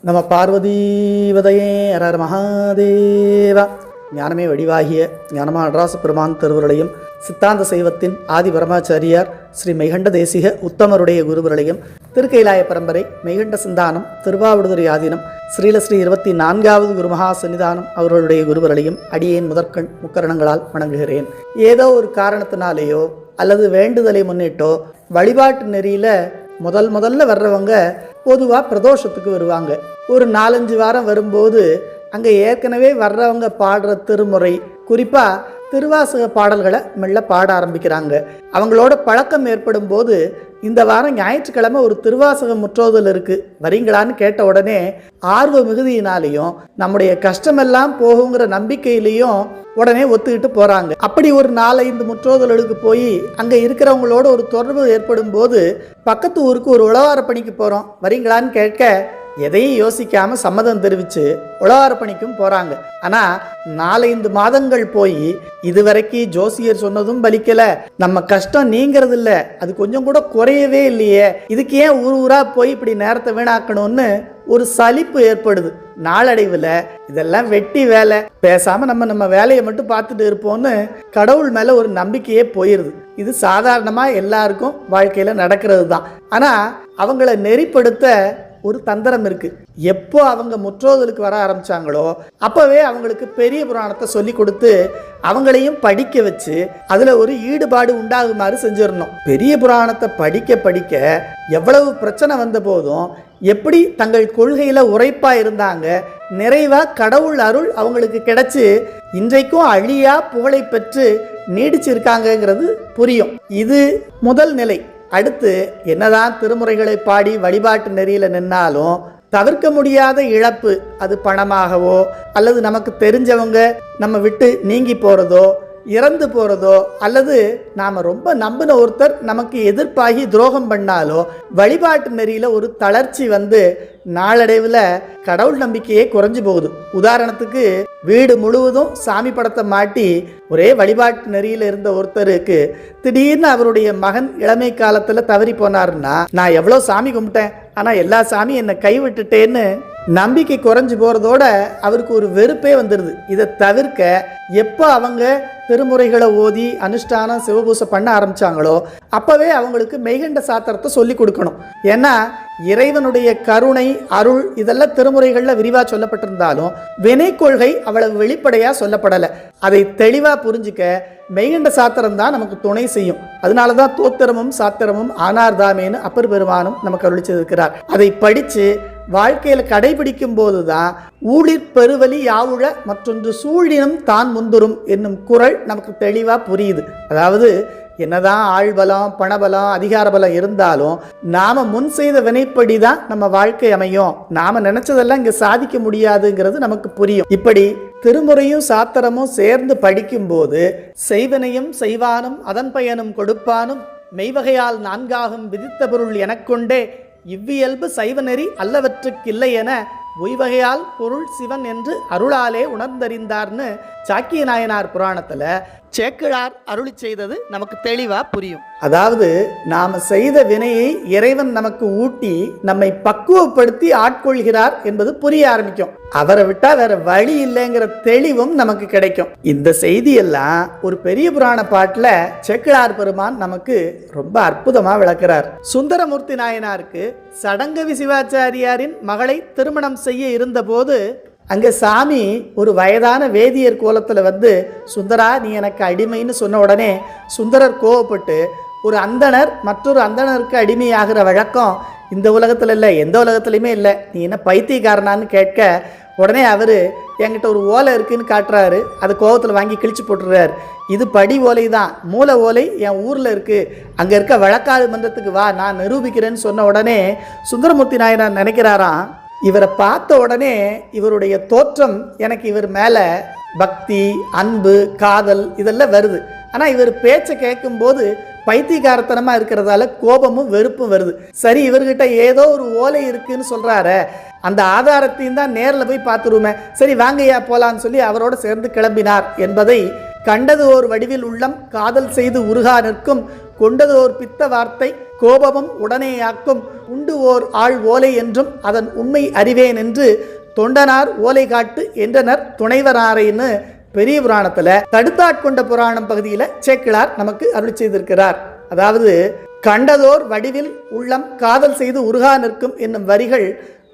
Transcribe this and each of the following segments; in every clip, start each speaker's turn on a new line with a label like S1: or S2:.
S1: நம பார்வதீவதையே அரர மகாதேவா. ஞானமே வடிவாகிய ஞானமா நடராச பெருமான் திருவருளையும் சித்தாந்த சைவத்தின் ஆதி பரமாச்சாரியார் ஸ்ரீ மெய்கண்ட தேசிக உத்தமருடைய குருவருளையும் திருக்கைலாய பரம்பரை மெய்கண்ட சிந்தானம் திருவாவடுதுறை ஆதீனம் ஸ்ரீலஸ்ரீ 24வது குருமகா சன்னிதானம் அவர்களுடைய குருவருளையும் அடியேன் முதற்கண் முக்கரணங்களால் வணங்குகிறேன். ஏதோ ஒரு காரணத்தினாலேயோ அல்லது வேண்டுதலை முன்னிட்டோ வழிபாட்டு நெறியில் முதல்ல வர்றவங்க பொதுவாக பிரதோஷத்துக்கு வருவாங்க. ஒரு 4-5 வாரம் வரும்போது அங்கே ஏற்கனவே வர்றவங்க பாடுற திருமுறை, குறிப்பாக திருவாசக பாடல்களை மெல்ல பாட ஆரம்பிக்கிறாங்க. அவங்களோட பழக்கம் ஏற்படும் போது இந்த வாரம் ஞாயிற்றுக்கிழமை ஒரு திருவாசக முற்றோதல் இருக்குது, வரீங்களான்னு கேட்ட உடனே ஆர்வ மிகுதியினாலேயும் நம்முடைய கஷ்டமெல்லாம் போகுங்கிற நம்பிக்கையிலையும் உடனே ஒத்துக்கிட்டு போகிறாங்க. அப்படி ஒரு 4-5 முற்றோதலுக்கு போய் அங்கே இருக்கிறவங்களோட ஒரு தொடர்பு ஏற்படும் போது பக்கத்து ஊருக்கு ஒரு உழவார பணிக்கு போகிறோம், வரீங்களான்னு கேட்க எதையும் யோசிக்காமல் சம்மதம் தெரிவித்து உழவார பணிக்கும் போகிறாங்க. ஆனால் 4-5 மாதங்கள் போய் இதுவரைக்கும் ஜோசியர் சொன்னதும் பலிக்கலை, நம்ம கஷ்டம் நீங்கிறது இல்லை, அது கொஞ்சம் கூட குறையவே இல்லையே, இதுக்கு ஏன் ஊராக போய் இப்படி நேரத்தை வீணாக்கணும்னு ஒரு சலிப்பு ஏற்படுது. நாளடைவில் இதெல்லாம் வெட்டி வேலை, பேசாமல் நம்ம வேலையை மட்டும் பார்த்துட்டு இருப்போம்னு கடவுள் மேலே ஒரு நம்பிக்கையே போயிடுது. இது சாதாரணமாக எல்லாருக்கும் வாழ்க்கையில் நடக்கிறது தான். ஆனால் அவங்கள நெறிப்படுத்த ஒரு தந்திரம் இருக்கு. எப்போ அவங்க முற்றோதலுக்கு வர ஆரம்பிச்சாங்களோ அப்பவே அவங்களுக்கு பெரிய புராணத்தை சொல்லி கொடுத்து அவங்களையும் படிக்க வச்சு அதுல ஒரு ஈடுபாடு உண்டாகுமாறு செஞ்சிடணும். பெரிய புராணத்தை படிக்க எவ்வளவு பிரச்சனை வந்த போதும் எப்படி தங்கள் கொள்கையில உரைப்பா இருந்தாங்க, நிறைவா கடவுள் அருள் அவங்களுக்கு கிடைச்சு இன்றைக்கும் அழியா புகழை பெற்று நீடிச்சிருக்காங்கிறது புரியும். இது முதல் நிலை. அடுத்து என்னதான் திருமுறைகளை பாடி வழிபாட்டு நெறியில் நின்னாலும் தவிர்க்க முடியாத இழப்பு, அது பணமாகவோ அல்லது நமக்கு தெரிஞ்சவங்க நம்ம விட்டு நீங்கி போகிறதோ இறந்து போகிறதோ அல்லது நாம் ரொம்ப நம்பின ஒருத்தர் நமக்கு எதிர்ப்பாகி துரோகம் பண்ணாலோ வழிபாட்டு நெறியில் ஒரு தளர்ச்சி வந்து நாளடைவில் கடவுள் நம்பிக்கையே குறைஞ்சு போகுது. உதாரணத்துக்கு வீடு முழுவதும் சாமி படத்தை மாட்டி ஒரே வழிபாட்டு நெறியில் இருந்த ஒருத்தருக்கு திடீர்னு அவருடைய மகன் இளமை காலத்தில் தவறி போனாருன்னா, நான் எவ்வளோ சாமி கும்பிட்டேன் ஆனால் எல்லா சாமியும் என்னை கைவிட்டுட்டேன்னு நம்பிக்கை குறைஞ்சு போகிறதோட அவருக்கு ஒரு வெறுப்பே வந்துடுது. இதை தவிர்க்க எப்போ அவங்க திருமுறைகளை ஓதி அனுஷ்டானம் சிவபூசை பண்ண ஆரம்பித்தாங்களோ அப்போவே அவங்களுக்கு மெய்கண்ட சாத்திரத்தை சொல்லி கொடுக்கணும். ஏன்னா இறைவனுடைய கருணை அருள் இதெல்லாம் திருமுறைகளில் விரிவாக சொல்லப்பட்டிருந்தாலும் வினை கொள்கை அவ்வளவு வெளிப்படையாக சொல்லப்படலை. அதை தெளிவாக புரிஞ்சுக்க மெய்கண்ட சாத்திரம் தான் நமக்கு துணை செய்யும். அதனால தான் தோத்திரமும் சாத்திரமும் ஆனார்தாமேன்னு அப்பர் பெருமானும் நமக்கு அருளிச்சிருக்கிறார். அதை படித்து வாழ்க்கையில் கடைபிடிக்கும் போது தான் ஊழிற் பெருவலி யாவுழ மற்றொன்று சூழினும் தான் முந்துரும் என்னும் குறள் நமக்கு தெளிவாக புரியுது. அதாவது என்னதான் ஆள்பலம் பணபலம் அதிகார பலம் இருந்தாலும் நாம முன் செய்த வினைப்படி தான் நம்ம வாழ்க்கை அமையும், நாம நினைச்சதெல்லாம் இங்க சாதிக்க முடியாதுங்கிறது நமக்கு புரியும். இப்படி திருமுறையும் சாத்திரமும் சேர்ந்து படிக்கும்போது செய்வனையும் செய்வானும் அதன் பயனும் கொடுப்பானும் மெய்வகையால் 4ஆகும் விதித்த பொருள் எனக்கொண்டே இவ்வியல்பு சைவநெறி அல்லவற்றுக்கில்லை என ஒய்வகையால் பொருள் சிவன் என்று அருளாலே உணர்ந்தறிந்தார்னு சாக்கிய நாயனார் புராணத்தில் சேக்கிழார் அருளி செய்தது நமக்கு தெளிவாக புரியும். அதாவது நாம் செய்த வினையை இறைவன் நமக்கு ஊட்டி நம்மை பக்குவப்படுத்தி ஆட்கொள்கிறார் என்பது புரிய ஆரம்பிக்கும். அவரை விட்டா வேற வழி இல்லைங்கிற தெளிவும் நமக்கு கிடைக்கும். இந்த செய்தியெல்லாம் ஒரு பெரிய புராண பாட்டில் சேக்கிழார் பெருமான் நமக்கு ரொம்ப அற்புதமாக விளக்குறார். சுந்தரமூர்த்தி நாயனாருக்கு சடங்கவி சிவாச்சாரியாரின் மகளை திருமணம் செய்ய இருந்தபோது அங்கே சாமி ஒரு வயதான வேதியர் கோலத்தில் வந்து சுந்தரா நீ எனக்கு அடிமைன்னு சொன்ன உடனே சுந்தரர் கோவப்பட்டு ஒரு அந்தணர் மற்றொரு அந்தணருக்கு அடிமையாகிற வழக்கம் இந்த உலகத்தில் இல்லை, எந்த உலகத்துலையுமே இல்லை, நீ என்ன பைத்தியக்காரனான்னு கேட்க உடனே அவர் என்கிட்ட ஒரு ஓலை இருக்குதுன்னு காட்டுறாரு. அது கோவத்தில் வாங்கி கிழிச்சு போட்டுறாரு. இது படி ஓலை தான், மூல ஓலை என் ஊரில் இருக்குது, அங்கே இருக்க வழக்காடு மன்றத்துக்கு வா நான் நிரூபிக்கிறேன்னு சொன்ன உடனே சுந்தரமூர்த்தி நாயனார் நினைக்கிறாராம், இவரை பார்த்த உடனே இவருடைய தோற்றம் எனக்கு இவர் மேலே பக்தி அன்பு காதல் இதெல்லாம் வருது. ஆனால் இவர் பேச்சை கேட்கும்போது பைத்தியகாரத்தனமாக இருக்கிறதால கோபமும் வெறுப்பும் வருது. சரி இவர்கிட்ட ஏதோ ஒரு ஓலை இருக்குன்னு சொல்கிறாரு, அந்த ஆதாரத்தையும் தான் நேரில் போய் பார்த்துருவோமே, சரி வாங்கையா போலான்னு சொல்லி அவரோட சேர்ந்து கிளம்பினார் என்பதை கண்டது ஓர் வடிவில் உள்ளம் காதல் செய்து உருகா நிற்கும் கொண்டது ஓர் பித்த வார்த்தை கோபமும் உடனேயாக்கும் உண்டு ஓர் ஆள் ஓலை என்றும் அதன் உண்மை அறிவேன் என்று தொண்டனார் ஓலை காட்டு என்றனர் துணைவராரைன்னு பெரிய புராணத்துல தடுத்தாட்கொண்ட புராணம் பகுதியில் சேக்கிழார் நமக்கு அருள் செய்திருக்கிறார். அதாவது கண்டதோர் வடிவில் உள்ளம் காதல் செய்து உருகா நிற்கும் என்னும் வரிகள்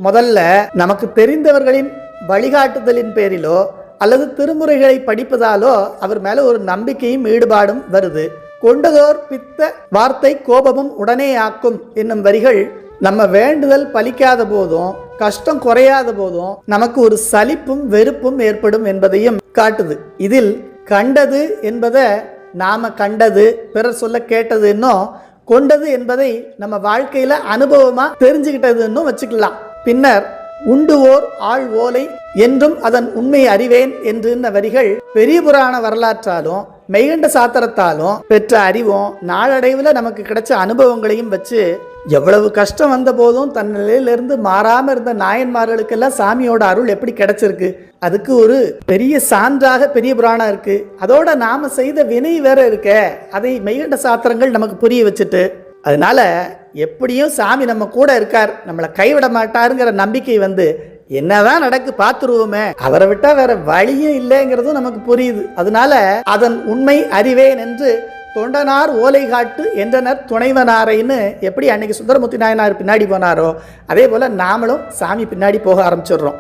S1: முதல்ல நமக்கு தெரிந்தவர்களின் வழிகாட்டுதலின் பேரிலோ அல்லது திருமுறைகளை படிப்பதாலோ அவர் மேல ஒரு நம்பிக்கையும் ஈடுபாடும் வருது. கொண்டதோர் பித்த வார்த்தை கோபமும் உடனே ஆக்கும் என்னும் வரிகள் நம்ம வேண்டுதல் பலிக்காத போதும் கஷ்டம் குறையாத போதும் நமக்கு ஒரு சலிப்பும் வெறுப்பும் ஏற்படும் என்பதையும் காட்டுது. இதில் கண்டது என்பதை நாம கண்டது பிறர் சொல்ல கேட்டதுன்னோ, கொண்டது என்பதை நம்ம வாழ்க்கையில அனுபவமா தெரிஞ்சுக்கிட்டதுன்னு வச்சுக்கலாம். பின்னர் உண்டு ஓர் ஆள் ஓலை என்றும் அதன் உண்மை அறிவேன் என்று வரிகள் பெரிய புராண வரலாற்றாலும் மெய்கண்ட சாத்திரத்தாலும் பெற்ற அறிவும் நாளடைவில் நமக்கு கிடைச்ச அனுபவங்களையும் வச்சு எவ்வளவு கஷ்டம் வந்த போதும் தன் நிலையிலிருந்து மாறாம இருந்த நாயன்மார்களுக்கெல்லாம் சாமியோட அருள் எப்படி கிடைச்சிருக்கு, அதுக்கு ஒரு பெரிய சான்றாக பெரிய புராணம் இருக்கு. அதோட நாம செய்த வினை வேற இருக்க, அதை மெய்கண்ட சாத்திரங்கள் நமக்கு புரிய வச்சுட்டு, அதனால எப்படியும் சாமி நம்ம கூட இருக்கார், நம்மளை கைவிட மாட்டாருங்கிற நம்பிக்கை வந்து என்னதான் நடக்கு பார்த்துருவோமே, அவரை விட்டா வேற வழியும் இல்லைங்கிறதும் நமக்கு புரியுது. அதனால அதன் உண்மை அறிவேன் என்று தொண்டனார் ஓலை காட்டு என்றனர் துணைவனாரைன்னு எப்படி அன்னைக்கு சுந்தரமூர்த்தி நாயனார் பின்னாடி போனாரோ அதே போல நாமளும் சாமி பின்னாடி போக ஆரம்பிச்சிடுறோம்.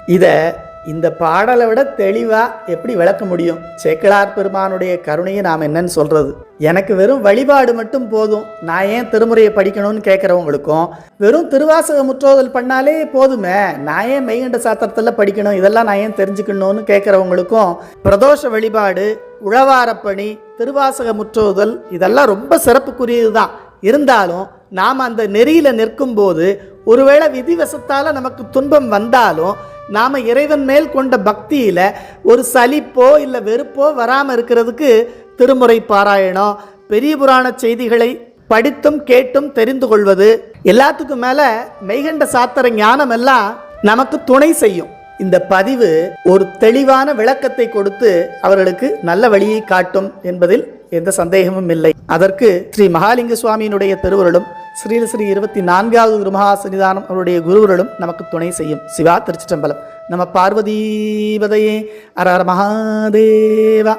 S1: இந்த பாடலை விட தெளிவா எப்படி விளக்க முடியும்? சேக்கிழார் பெருமானுடைய கருணையை நாம் என்னன்னு சொல்றது? எனக்கு வெறும் வழிபாடு மட்டும் போதும், நான் ஏன் திருமுறையை படிக்கணும்னு கேட்குறவங்களுக்கும், வெறும் திருவாசக முற்றோதல் பண்ணாலே போதுமே, நான் ஏன் மெய்கண்ட சாத்திரத்தில் படிக்கணும், இதெல்லாம் நான் ஏன் தெரிஞ்சுக்கணும்னு கேட்குறவங்களுக்கும் பிரதோஷ வழிபாடு, உழவாரப்பணி, திருவாசக முற்றோதல் இதெல்லாம் ரொம்ப சிறப்புக்குரியது தான். இருந்தாலும் நாம் அந்த நெறியில் நிற்கும் போது ஒருவேளை விதிவசத்தால் நமக்கு துன்பம் வந்தாலும் நாம் இறைவன் மேல் கொண்ட பக்தியில் ஒரு சலிப்போ இல்லை வெறுப்போ வராமல் இருக்கிறதுக்கு திருமுறை பாராயணம், பெரிய புராண செய்திகளை படித்தும் கேட்டும் தெரிந்து கொள்வது, எல்லாத்துக்கும் மேலே மெய்கண்ட சாத்திர ஞானம் எல்லாம் நமக்கு துணை செய்யும். இந்த பதிவு ஒரு தெளிவான விளக்கத்தை கொடுத்து அவர்களுக்கு நல்ல வழியை காட்டும் என்பதில் எந்த சந்தேகமும் இல்லை. அதற்கு ஸ்ரீ மகாலிங்க சுவாமியினுடைய திருவருளும் ஸ்ரீ 24வது குருமகா சன்னிதானம் அவருடைய குருவருளும் நமக்கு துணை செய்யும். சிவா திருச்சிற்றம்பலம். நம பார்வதீபதையே. அரஹர மகாதேவா.